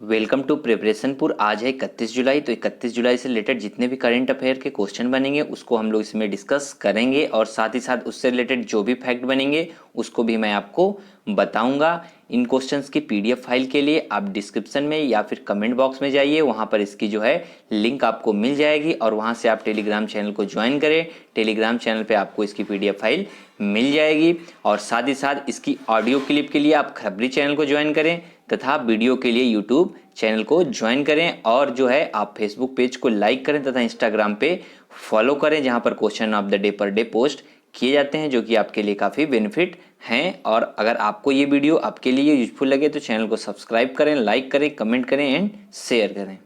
Welcome to प्रिपरेशनपुर। आज है 31 जुलाई। तो 31 जुलाई से रिलेटेड जितने भी करंट अफेयर के क्वेश्चन बनेंगे उसको हम लोग इसमें डिस्कस करेंगे और साथ ही साथ उससे रिलेटेड जो भी फैक्ट बनेंगे उसको भी मैं आपको बताऊंगा। इन क्वेश्चंस की पीडीएफ फाइल के लिए आप डिस्क्रिप्शन में या फिर कमेंट बॉक्स में जाइए, वहां पर इसकी जो है लिंक आपको मिल जाएगी और वहां से आप टेलीग्राम चैनल को ज्वाइन करें। टेलीग्राम चैनल पे आपको इसकी पीडीएफ फाइल मिल जाएगी और साथ ही साथ इसकी ऑडियो क्लिप के लिए आप खबरी चैनल को ज्वाइन करें तथा वीडियो के लिए यूट्यूब चैनल को ज्वाइन करें और जो है आप फेसबुक पेज को लाइक करें तथा इंस्टाग्राम पे फॉलो करें, जहां पर question of the day per day post किए जाते हैं जो कि आपके लिए काफ़ी बेनिफिट हैं। और अगर आपको ये वीडियो आपके लिए यूजफुल लगे तो चैनल को सब्सक्राइब करें, लाइक करें, कमेंट करें एंड शेयर करें।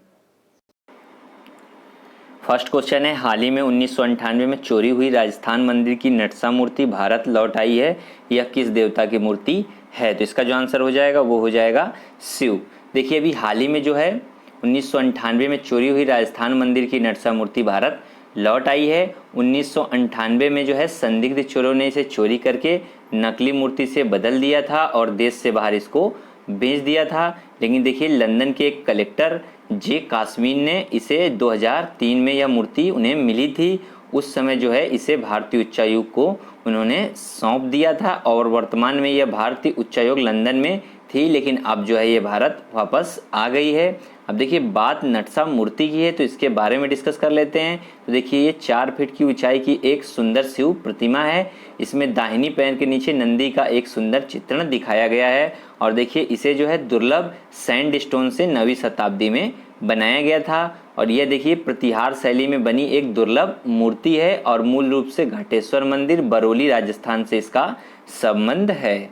फर्स्ट क्वेश्चन है, हाल ही में 1998 में चोरी हुई राजस्थान मंदिर की नटसा मूर्ति भारत लौट आई है, यह किस देवता की मूर्ति है? तो इसका जो आंसर हो जाएगा वो हो जाएगा शिव। देखिए अभी हाल ही में जो है 1998 में चोरी हुई राजस्थान मंदिर की नटसा मूर्ति भारत लौट आई है। 1998 में जो है संदिग्ध चोरों ने इसे चोरी करके नकली मूर्ति से बदल दिया था और देश से बाहर इसको बेच दिया था। लेकिन देखिए लंदन के एक कलेक्टर जे कास्मीन ने इसे 2003 में यह मूर्ति उन्हें मिली थी। उस समय जो है इसे भारतीय उच्चायोग को उन्होंने सौंप दिया था और वर्तमान में यह भारतीय उच्चायोग लंदन में थी, लेकिन अब जो है ये भारत वापस आ गई है। अब देखिए बात नटसा मूर्ति की है तो इसके बारे में डिस्कस कर लेते हैं। तो देखिए ये 4 फीट की ऊंचाई की एक सुंदर शिव प्रतिमा है। इसमें दाहिनी पैर के नीचे नंदी का एक सुंदर चित्रण दिखाया गया है और देखिए इसे जो है दुर्लभ सैंड स्टोन से 9वीं शताब्दी में बनाया गया था और यह देखिए प्रतिहार शैली में बनी एक दुर्लभ मूर्ति है और मूल रूप से घटेश्वर मंदिर बरौली राजस्थान से इसका संबंध है।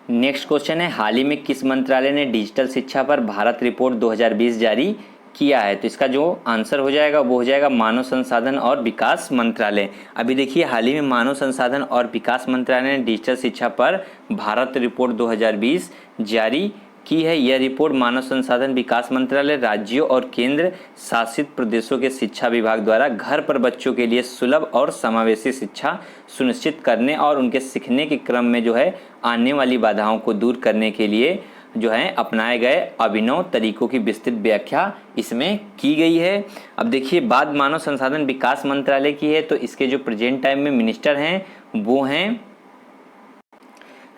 नेक्स्ट क्वेश्चन है, हाल ही में किस मंत्रालय ने डिजिटल शिक्षा पर भारत रिपोर्ट 2020 जारी किया है? तो इसका जो आंसर हो जाएगा वो हो जाएगा मानव संसाधन और विकास मंत्रालय। अभी देखिए हाल ही में मानव संसाधन और विकास मंत्रालय ने डिजिटल शिक्षा पर भारत रिपोर्ट 2020 जारी की है। यह रिपोर्ट मानव संसाधन विकास मंत्रालय, राज्यों और केंद्र शासित प्रदेशों के शिक्षा विभाग द्वारा घर पर बच्चों के लिए सुलभ और समावेशी शिक्षा सुनिश्चित करने और उनके सीखने के क्रम में जो है आने वाली बाधाओं को दूर करने के लिए जो है अपनाए गए अभिनव तरीकों की विस्तृत व्याख्या इसमें की गई है। अब देखिए बात मानव संसाधन विकास मंत्रालय की है तो इसके जो प्रेजेंट टाइम में मिनिस्टर हैं वो हैं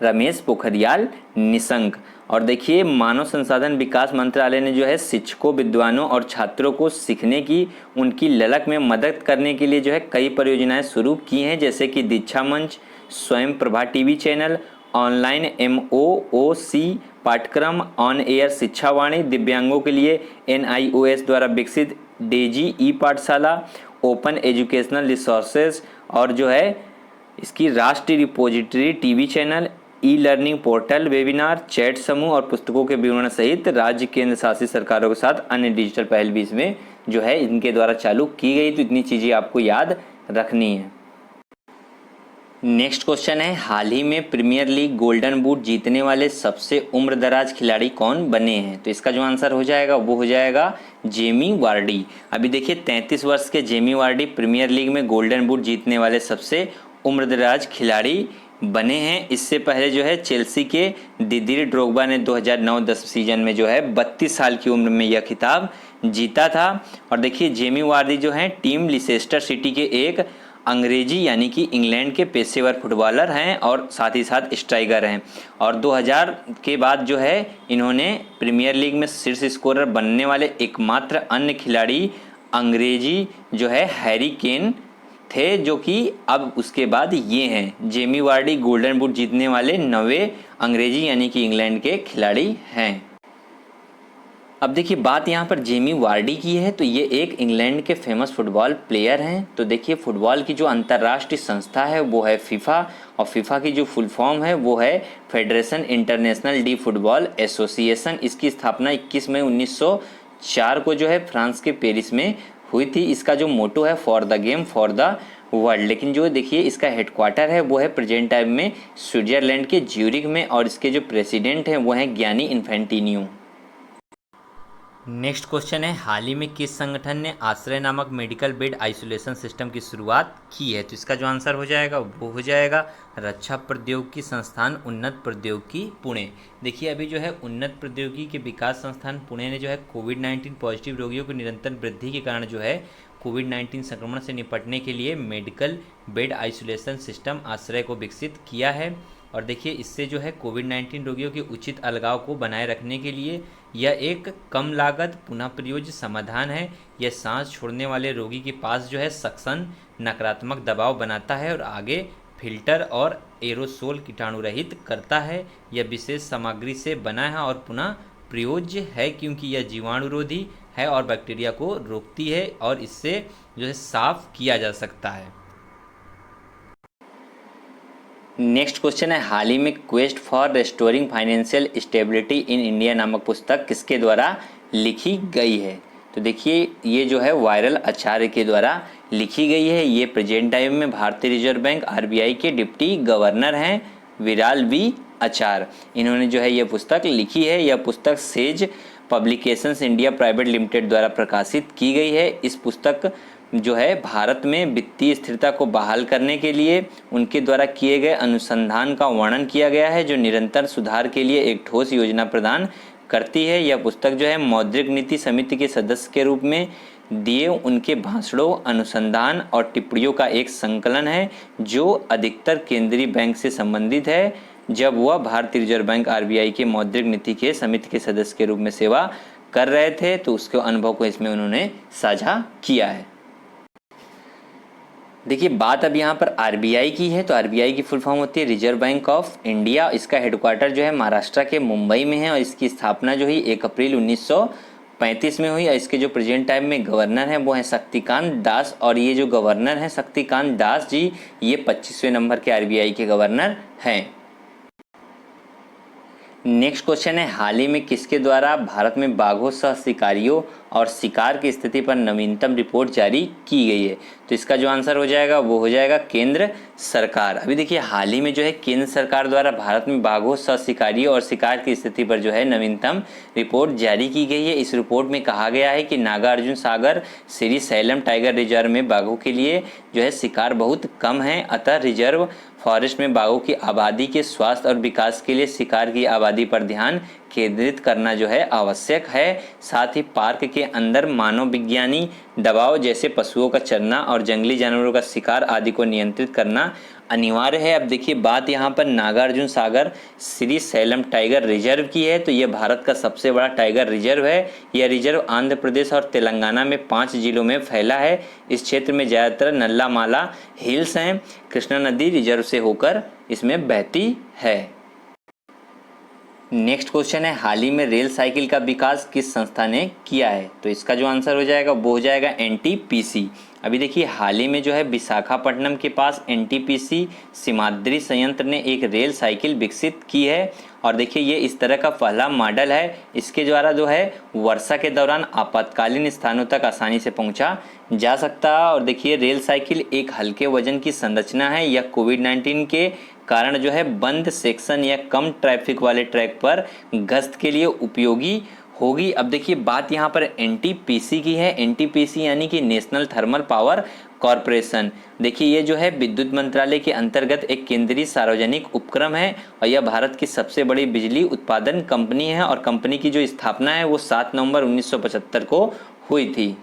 रमेश पोखरियाल निशंक। और देखिए मानव संसाधन विकास मंत्रालय ने जो है शिक्षकों, विद्वानों और छात्रों को सीखने की उनकी ललक में मदद करने के लिए जो है कई परियोजनाएं शुरू की हैं, जैसे कि दीक्षा मंच, स्वयं Prabha TV channel, online MOOC पाठ्यक्रम, ऑन एयर शिक्षा वाणी, दिव्यांगों के लिए NIOS द्वारा विकसित डेजी ई पाठशाला, ओपन एजुकेशनल रिसोर्सेज और जो है इसकी राष्ट्रीय repository TV channel, e learning portal, webinar, chat समूह और पुस्तकों के विवरण सहित राज्य केंद्र शासित सरकारों के साथ अन्य डिजिटल पहल भी इसमें जो है इनके द्वारा चालू की गई। तो इतनी चीजें आपको याद रखनी है। नेक्स्ट क्वेश्चन है, हाल ही में प्रीमियर लीग गोल्डन बूट जीतने वाले सबसे उम्रदराज खिलाड़ी कौन बने हैं? तो इसका जो आंसर हो जाएगा वो हो जाएगा जेमी वार्डी। अभी देखिए 33 वर्ष के जेमी वार्डी प्रीमियर लीग में गोल्डन बूट जीतने वाले सबसे उम्रदराज खिलाड़ी बने हैं। इससे पहले जो है चेल्सी के दिदिर ड्रोग्बा ने 2009-10 सीजन में जो है 32 साल की उम्र में यह खिताब जीता था। और देखिए जेमी वार्डी जो है टीम लिसेस्टर सिटी के एक अंग्रेजी यानी कि इंग्लैंड के पेशेवर फुटबॉलर हैं और साथ ही साथ स्ट्राइकर हैं और 2000 के बाद जो है इन्होंने प्रीमियर लीग में शीर्ष स्कोरर बनने वाले एकमात्र अन्य खिलाड़ी अंग्रेजी जो है हैरी केन थे, जो कि अब उसके बाद ये हैं जेमी वार्डी गोल्डन बूट जीतने वाले 9वें अंग्रेजी यानी कि इंग्लैंड के खिलाड़ी हैं। अब देखिए बात यहाँ पर जेमी वार्डी की है तो ये एक इंग्लैंड के फेमस फुटबॉल प्लेयर हैं। तो देखिए फुटबॉल की जो अंतर्राष्ट्रीय संस्था है वो है फीफा और फीफा की जो फुल फॉर्म है वो है federation international D football association. इसकी स्थापना 21 मई 1904 को जो है फ्रांस के पेरिस में हुई थी। इसका जो मोटो है for the game for the world, लेकिन जो देखिए इसका हेडक्वार्टर है वो है प्रेजेंट टाइम में स्विट्जरलैंड के ज्यूरिख में और इसके जो प्रेसिडेंट हैं वो हैं गियानी इन्फेंटिनियो। नेक्स्ट क्वेश्चन है, हाल ही में किस संगठन ने आश्रय नामक मेडिकल बेड आइसोलेशन सिस्टम की शुरुआत की है? तो इसका जो आंसर हो जाएगा वो हो जाएगा रक्षा प्रौद्योगिकी संस्थान उन्नत प्रौद्योगिकी पुणे। देखिए अभी जो है उन्नत प्रौद्योगिकी के विकास संस्थान पुणे ने जो है कोविड-19 पॉजिटिव रोगियों की निरंतर वृद्धि के कारण जो है कोविड-19 संक्रमण से निपटने के लिए मेडिकल बेड आइसोलेशन सिस्टम आश्रय को विकसित किया है। और देखिए इससे जो है कोविड-19 रोगियों के उचित अलगाव को बनाए रखने के लिए यह एक कम लागत पुनः प्रयोज्य समाधान है। यह सांस छोड़ने वाले रोगी के पास जो है सक्शन नकारात्मक दबाव बनाता है और आगे फिल्टर और एरोसोल कीटाणु रहित करता है। यह विशेष सामग्री से बना है और पुनः प्रयोज्य है क्योंकि यह जीवाणुरोधी है और बैक्टीरिया को रोकती है और इससे जो है साफ किया जा सकता है। नेक्स्ट क्वेश्चन है, हाल ही में quest for restoring financial stability in India नामक पुस्तक किसके द्वारा लिखी गई है? तो देखिए ये जो है वायरल आचार्य के द्वारा लिखी गई है। ये प्रेजेंट टाइम में भारतीय रिजर्व बैंक आरबीआई के डिप्टी गवर्नर हैं विराल वी आचार्य। इन्होंने जो है ये पुस्तक लिखी है। यह पुस्तक says publications India private limited द्वारा प्रकाशित की गई है। इस पुस्तक जो है भारत में वित्तीय स्थिरता को बहाल करने के लिए उनके द्वारा किए गए अनुसंधान का वर्णन किया गया है जो निरंतर सुधार के लिए एक ठोस योजना प्रदान करती है। यह पुस्तक जो है मौद्रिक नीति समिति के सदस्य के रूप में दिए उनके भाषणों, अनुसंधान और टिप्पणियों का एक संकलन है जो अधिकतर केंद्रीय बैंक से संबंधित है। जब वह भारतीय रिजर्व बैंक आरबीआई के मौद्रिक नीति के समिति के सदस्य के रूप में सेवा कर रहे थे तो उसके अनुभव को इसमें उन्होंने साझा किया है। देखिए बात अब यहाँ पर आरबीआई की है तो आरबीआई की फुल फॉर्म होती है रिजर्व बैंक ऑफ इंडिया। इसका हेडक्वार्टर जो है महाराष्ट्र के मुंबई में है और इसकी स्थापना जो हुई 1 अप्रैल 1935 में हुई। और इसके जो प्रेजेंट टाइम में गवर्नर हैं वो हैं शक्तिकांत दास। और ये जो गवर्नर हैं शक्तिकांत दास जी ये 25वें नंबर के आरबीआई के गवर्नर हैं। नेक्स्ट क्वेश्चन है, हाल ही में किसके द्वारा भारत में बाघों सह शिकारियों और शिकार की स्थिति पर नवीनतम रिपोर्ट जारी की गई है? तो इसका जो आंसर हो जाएगा वो हो जाएगा केंद्र सरकार। अभी देखिए हाल ही में जो है केंद्र सरकार द्वारा भारत में बाघों सह शिकारियों और शिकार की स्थिति पर जो है नवीनतम रिपोर्ट जारी की गई है। इस रिपोर्ट में कहा गया है कि Nagarjuna Sagar Shri slam tiger reserve में बाघों के लिए जो है शिकार बहुत कम है। अतः रिजर्व फॉरेस्ट में बाघों की आबादी के स्वास्थ्य और विकास के लिए शिकार की आबादी पर ध्यान केंद्रित करना जो है आवश्यक है। साथ ही पार्क के अंदर मानव विज्ञानी दबाव जैसे पशुओं का चरना और जंगली जानवरों का शिकार आदि को नियंत्रित करना अनिवार्य है। अब देखिए बात यहाँ पर Nagarjuna Sagar Shri slam tiger reserve की है तो यह भारत का सबसे बड़ा टाइगर रिजर्व है। यह रिजर्व आंध्र प्रदेश और तेलंगाना में 5 जिलों में फैला है। इस क्षेत्र में ज़्यादातर नल्लामाला हिल्स हैं। कृष्णा नदी रिजर्व से होकर इसमें बहती है। नेक्स्ट क्वेश्चन है, हाल ही में रेल साइकिल का विकास किस संस्था ने किया है? तो इसका जो आंसर हो जाएगा वो हो जाएगा एनटीपीसी। अभी देखिए हाल ही में जो है विशाखापट्टनम के पास एनटीपीसी सीमाद्री संयंत्र ने एक रेल साइकिल विकसित की है। और देखिए ये इस तरह का पहला मॉडल है। इसके द्वारा जो है वर्षा के दौरान आपातकालीन स्थानों तक आसानी से पहुंचा जा सकता है। और देखिए रेल साइकिल एक हल्के वजन की संरचना है। यह कोविड-19 के कारण जो है बंद सेक्शन या कम ट्रैफिक वाले ट्रैक पर गश्त के लिए उपयोगी होगी। अब देखिए बात यहाँ पर एनटीपीसी की है। एनटीपीसी यानी कि नेशनल थर्मल पावर कॉरपोरेशन। देखिए ये जो है विद्युत मंत्रालय के अंतर्गत एक केंद्रीय सार्वजनिक उपक्रम है और यह भारत की सबसे बड़ी बिजली उत्पादन कंपनी है। और कंपनी की जो स्थापना है वो 7 नवंबर 1975 को हुई थी।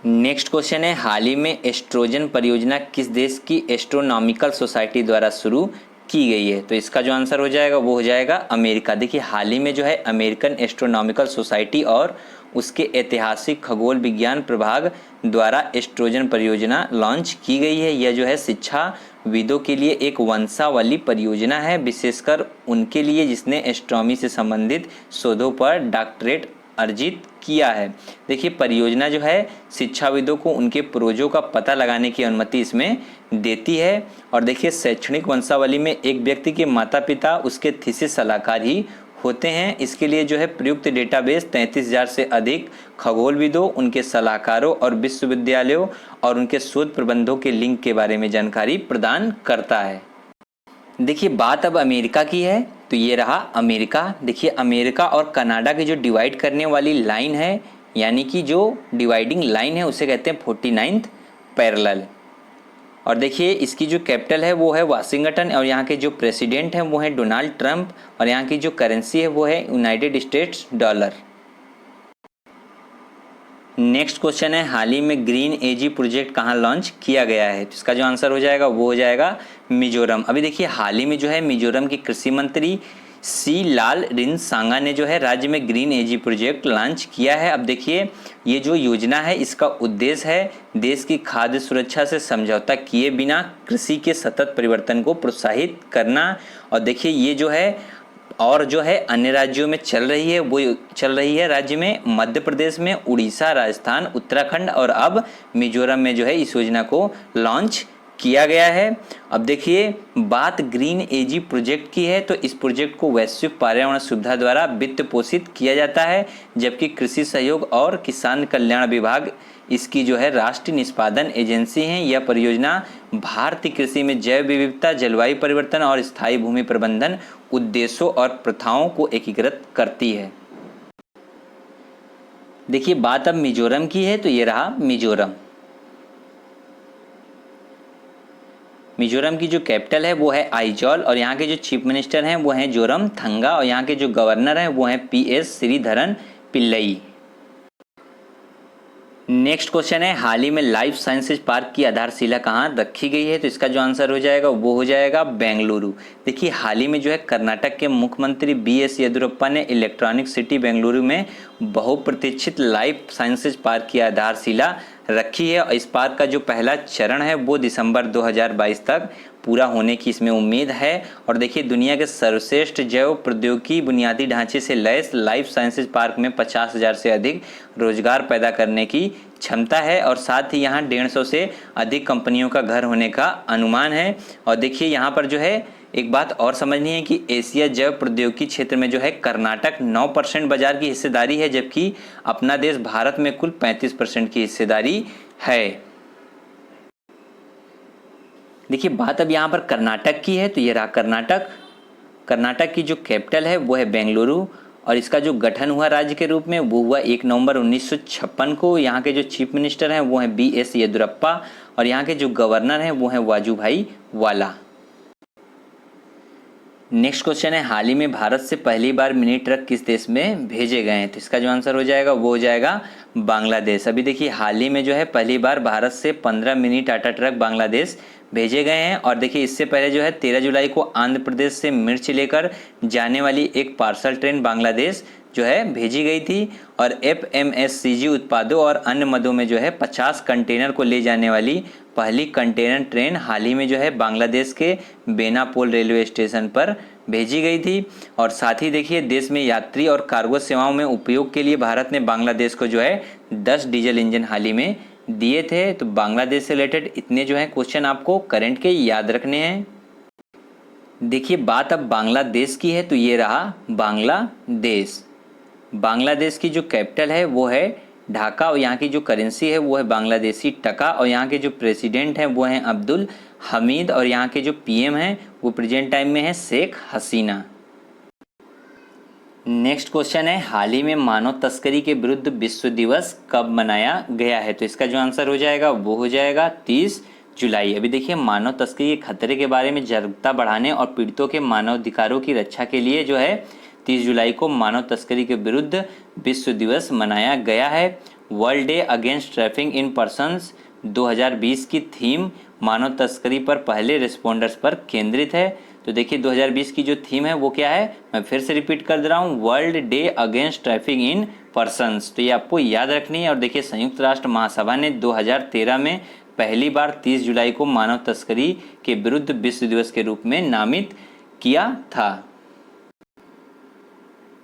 नेक्स्ट क्वेश्चन है, हाल ही में एस्ट्रोजन परियोजना किस देश की एस्ट्रोनॉमिकल सोसाइटी द्वारा शुरू की गई है? तो इसका जो आंसर हो जाएगा वो हो जाएगा अमेरिका। देखिए हाल ही में जो है अमेरिकन एस्ट्रोनॉमिकल सोसाइटी और उसके ऐतिहासिक खगोल विज्ञान प्रभाग द्वारा एस्ट्रोजन परियोजना लॉन्च की गई है। यह जो है शिक्षाविदों के लिए एक वंशावली परियोजना है, विशेषकर उनके लिए जिसने एस्ट्रोनॉमी से संबंधित शोधों पर डॉक्टरेट अर्जित किया है। देखिए परियोजना जो है शिक्षाविदों को उनके पूर्वजों का पता लगाने की अनुमति इसमें देती है। और देखिए शैक्षणिक वंशावली में एक व्यक्ति के माता पिता उसके थीसिस सलाहकार ही होते हैं। इसके लिए जो है प्रयुक्त डेटाबेस 33,000 से अधिक खगोलविदों, उनके सलाहकारों और विश्वविद्यालयों और उनके शोध प्रबंधों के लिंक के बारे में जानकारी प्रदान करता है। देखिए बात अब अमेरिका की है तो ये रहा अमेरिका। देखिए अमेरिका और कनाडा की जो डिवाइड करने वाली लाइन है, यानी कि जो डिवाइडिंग लाइन है, उसे कहते हैं 49th पैरेलल। और देखिए इसकी जो कैपिटल है वो है वाशिंगटन, और यहाँ के जो प्रेसिडेंट हैं वो हैं डोनाल्ड ट्रंप, और यहाँ की जो करेंसी है वो है United states dollar. Next question है, हाल ही में ग्रीन एजी प्रोजेक्ट कहाँ लॉन्च किया गया है? तो इसका जो आंसर हो जाएगा वो हो जाएगा मिजोरम। अभी देखिए हाल ही में जो है मिजोरम के कृषि मंत्री सी लाल रिनसांगा ने जो है राज्य में ग्रीन एजी प्रोजेक्ट लॉन्च किया है। अब देखिए ये जो योजना है इसका उद्देश्य है देश की खाद्य सुरक्षा से समझौता किए बिना कृषि के सतत परिवर्तन को प्रोत्साहित करना। और देखिए ये जो है और जो है अन्य राज्यों में चल रही है, वो चल रही है राज्य में मध्य प्रदेश में, उड़ीसा, राजस्थान, उत्तराखंड और अब मिजोरम में जो है इस योजना को लॉन्च किया गया है। अब देखिए बात ग्रीन एजी प्रोजेक्ट की है, तो इस प्रोजेक्ट को वैश्विक पर्यावरण सुविधा द्वारा वित्त पोषित किया जाता है, जबकि कृषि सहयोग और किसान कल्याण विभाग इसकी जो है राष्ट्रीय निष्पादन एजेंसी है। यह परियोजना भारतीय कृषि में जैव विविधता, जलवायु परिवर्तन और स्थायी भूमि प्रबंधन उद्देश्यों और प्रथाओं को एकीकृत करती है। देखिए बात अब मिजोरम की है, तो ये रहा मिजोरम। मिजोरम की जो कैपिटल है वो है आइजॉल, और यहाँ के जो चीफ मिनिस्टर हैं वो हैं जोरम थंगा, और यहाँ के जो गवर्नर हैं वो हैं PS Sreedharan Pillai. Next question है, हाल ही में लाइफ साइंसेज पार्क की आधारशिला कहाँ रखी गई है? तो इसका जो आंसर हो जाएगा वो हो जाएगा बेंगलुरु। देखिए हाल ही में जो है कर्नाटक के मुख्यमंत्री BS येदियुरप्पा ने इलेक्ट्रॉनिक सिटी बेंगलुरु में बहुप्रतीक्षित लाइफ साइंसेज पार्क की आधारशिला रखी है, और इस पार्क का जो पहला चरण है वो दिसंबर 2022 तक पूरा होने की इसमें उम्मीद है। और देखिए दुनिया के सर्वश्रेष्ठ जैव प्रौद्योगिकी बुनियादी ढांचे से लैस लाइफ साइंसेज पार्क में 50,000 से अधिक रोजगार पैदा करने की क्षमता है, और साथ ही यहाँ 150 से अधिक कंपनियों का घर होने का अनुमान है। और देखिए यहाँ पर जो है एक बात और समझनी है कि एशिया जैव प्रौद्योगिकी क्षेत्र में जो है कर्नाटक 9% बाजार की हिस्सेदारी है, जबकि अपना देश भारत में कुल 35% की हिस्सेदारी है। देखिए बात अब यहाँ पर कर्नाटक की है, तो ये रहा कर्नाटक। कर्नाटक की जो कैपिटल है वो है बेंगलुरु, और इसका जो गठन हुआ राज्य के रूप में वो हुआ 1 नवंबर 1956 को। यहाँ के जो चीफ मिनिस्टर हैं वो हैं BS येदियुरप्पा, और यहाँ के जो गवर्नर हैं वो हैं वाजूभाई वाला। नेक्स्ट क्वेश्चन है, हाल ही में भारत से पहली बार मिनी ट्रक किस देश में भेजे गए हैं? तो इसका जो आंसर हो जाएगा वो हो जाएगा बांग्लादेश। अभी देखिए हाल ही में जो है पहली बार भारत से 15 मिनी टाटा ट्रक बांग्लादेश भेजे गए हैं। और देखिए इससे पहले जो है 13 जुलाई को आंध्र प्रदेश से मिर्च लेकर जाने वाली एक पार्सल ट्रेन बांग्लादेश जो है भेजी गई थी, और FMSCG उत्पादों और अन्य मदों में जो है 50 कंटेनर को ले जाने वाली पहली कंटेनर ट्रेन हाल ही में जो है बांग्लादेश के बेनापोल रेलवे स्टेशन पर भेजी गई थी। और साथ ही देखिए देश में यात्री और कार्गो सेवाओं में उपयोग के लिए भारत ने बांग्लादेश को जो है 10 डीजल इंजन हाल ही में दिए थे। तो बांग्लादेश से रिलेटेड इतने जो है क्वेश्चन आपको करंट के याद रखने हैं। देखिए बात अब बांग्लादेश की है, तो ये रहा बांग्लादेश। बांग्लादेश की जो कैपिटल है वो है ढाका, और यहाँ की जो करेंसी है वो है बांग्लादेशी टका, और यहाँ के जो प्रेसिडेंट हैं वो हैं अब्दुल हमीद, और यहाँ के जो PM हैं वो प्रेजेंट टाइम में है शेख हसीना। नेक्स्ट क्वेश्चन है, हाल ही में मानव तस्करी के विरुद्ध विश्व दिवस कब मनाया गया है? तो इसका जो आंसर हो जाएगा वो हो जाएगा 30 जुलाई। अभी देखिए मानव तस्करी के खतरे के बारे में जागरूकता बढ़ाने और पीड़ितों के मानव अधिकारों की रक्षा के लिए जो है 30 जुलाई को मानव तस्करी के विरुद्ध विश्व दिवस मनाया गया है। World day against trafficking in persons 2020 की थीम मानव तस्करी पर पहले रिस्पोंडर्स पर केंद्रित है। तो देखिए 2020 की जो थीम है वो क्या है, मैं फिर से रिपीट कर दे रहा हूँ, world day against trafficking in persons. तो ये आपको याद रखनी है। और देखिए संयुक्त राष्ट्र महासभा ने 2013 में पहली बार 30 जुलाई को मानव तस्करी के विरुद्ध विश्व दिवस के रूप में नामित किया था।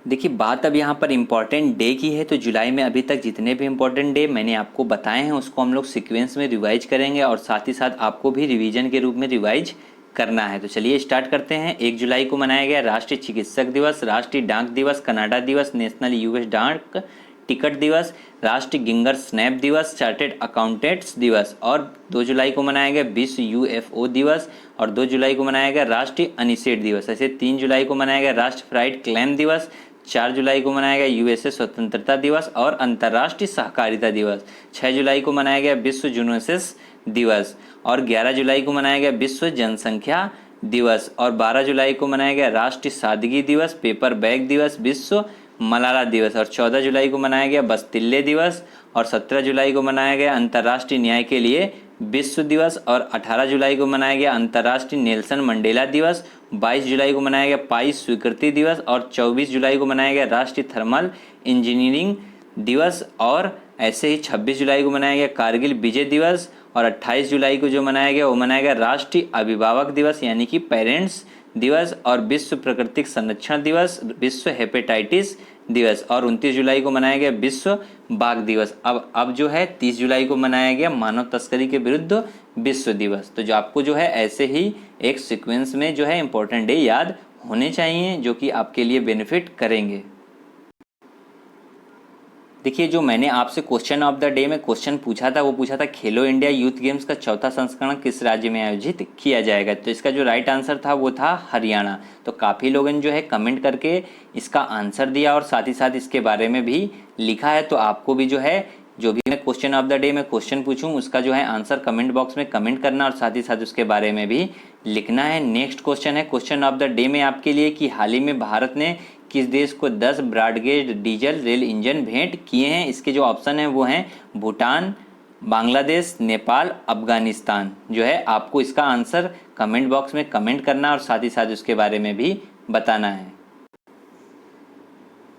देखिए बात अब यहाँ पर इम्पॉर्टेंट डे की है, तो जुलाई में अभी तक जितने भी इम्पॉर्टेंट डे मैंने आपको बताए हैं उसको हम लोग सीक्वेंस में रिवाइज करेंगे, और साथ ही साथ आपको भी रिवीजन के रूप में रिवाइज करना है। तो चलिए स्टार्ट करते हैं। 1 जुलाई को मनाया गया राष्ट्रीय चिकित्सक दिवस, राष्ट्रीय डाक दिवस, कनाडा दिवस, नेशनल US डाक टिकट दिवस, राष्ट्रीय गिंगर स्नैप दिवस, चार्टेड अकाउंटेंट्स दिवस। और 2 जुलाई को मनाया गया विश्व यूएफओ दिवस और 2 जुलाई को मनाया गया राष्ट्रीय अनिषेध दिवस। ऐसे 3 जुलाई को मनाया गया राष्ट्रीय फ्राइड क्लेम दिवस, 4 जुलाई को मनाया गया यूएसए स्वतंत्रता दिवस और अंतर्राष्ट्रीय सहकारिता दिवस। 6 जुलाई को मनाया गया विश्व जूनोसिस दिवस और 11 जुलाई को मनाया गया विश्व जनसंख्या दिवस और 12 जुलाई को मनाया गया राष्ट्रीय सादगी दिवस, पेपर बैग दिवस, विश्व मलाला दिवस और 14 जुलाई को मनाया गया बस्तिल्ले दिवस और 17 जुलाई को मनाया गया अंतर्राष्ट्रीय न्याय के लिए विश्व दिवस और 18 जुलाई को मनाया गया अंतर्राष्ट्रीय नेल्सन मंडेला दिवस, 22 जुलाई को मनाया गया पाइस स्वीकृति दिवस और 24 जुलाई को मनाया गया राष्ट्रीय थर्मल इंजीनियरिंग दिवस और ऐसे ही 26 जुलाई को मनाया गया कारगिल विजय दिवस और 28 जुलाई को जो मनाया गया वो मनाया गया राष्ट्रीय अभिभावक दिवस यानी कि पेरेंट्स दिवस और विश्व प्राकृतिक संरक्षण दिवस, विश्व हेपेटाइटिस दिवस और 29 जुलाई को मनाया गया विश्व बाघ दिवस। अब जो है 30 जुलाई को मनाया गया मानव तस्करी के विरुद्ध विश्व दिवस। तो जो आपको जो है ऐसे ही एक सीक्वेंस में जो है इम्पोर्टेंट डे याद होने चाहिए जो कि आपके लिए बेनिफिट करेंगे। देखिए जो मैंने आपसे क्वेश्चन ऑफ द डे में क्वेश्चन पूछा था वो पूछा था खेलो इंडिया यूथ गेम्स का चौथा संस्करण किस राज्य में आयोजित किया जाएगा। तो इसका जो राइट आंसर था वो था हरियाणा। तो काफ़ी लोगों ने जो है कमेंट करके इसका आंसर दिया और साथ ही साथ इसके बारे में भी लिखा है। तो आपको भी जो है जो भी मैं क्वेश्चन ऑफ द डे में क्वेश्चन पूछूं उसका जो है आंसर कमेंट बॉक्स में कमेंट करना और साथ ही साथ उसके बारे में भी लिखना है। नेक्स्ट क्वेश्चन है क्वेश्चन ऑफ द डे में आपके लिए कि हाल ही में भारत ने किस देश को 10 ब्रॉडगेज डीजल रेल इंजन भेंट किए हैं। इसके जो ऑप्शन हैं वो हैं भूटान, बांग्लादेश, नेपाल, अफगानिस्तान। जो है आपको इसका आंसर कमेंट बॉक्स में कमेंट करना और साथ ही साथ उसके बारे में भी बताना है।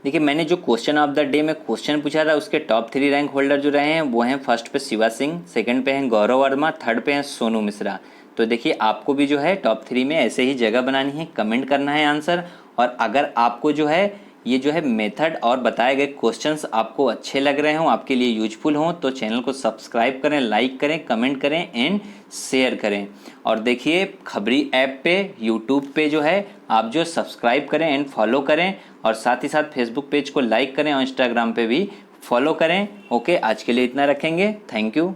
देखिए मैंने जो क्वेश्चन ऑफ द डे में क्वेश्चन पूछा था उसके टॉप 3 रैंक होल्डर जो रहे हैं वो हैं फर्स्ट पे शिवा सिंह, सेकंड पे हैं गौरव वर्मा, थर्ड पे हैं सोनू मिश्रा। तो देखिए आपको भी जो है टॉप 3 में ऐसे ही जगह बनानी है, कमेंट करना है आंसर। और अगर आपको जो है ये जो है मेथड और बताए गए क्वेश्चंस आपको अच्छे लग रहे हों, आपके लिए यूजफुल हों तो चैनल को सब्सक्राइब करें, लाइक करें, कमेंट करें एंड शेयर करें। और देखिए खबरी ऐप पे यूट्यूब पे जो है आप जो सब्सक्राइब करें एंड फॉलो करें और साथ ही साथ फेसबुक पेज को लाइक करें और इंस्टाग्राम पे भी फॉलो करें। ओके आज के लिए इतना रखेंगे। Thank you.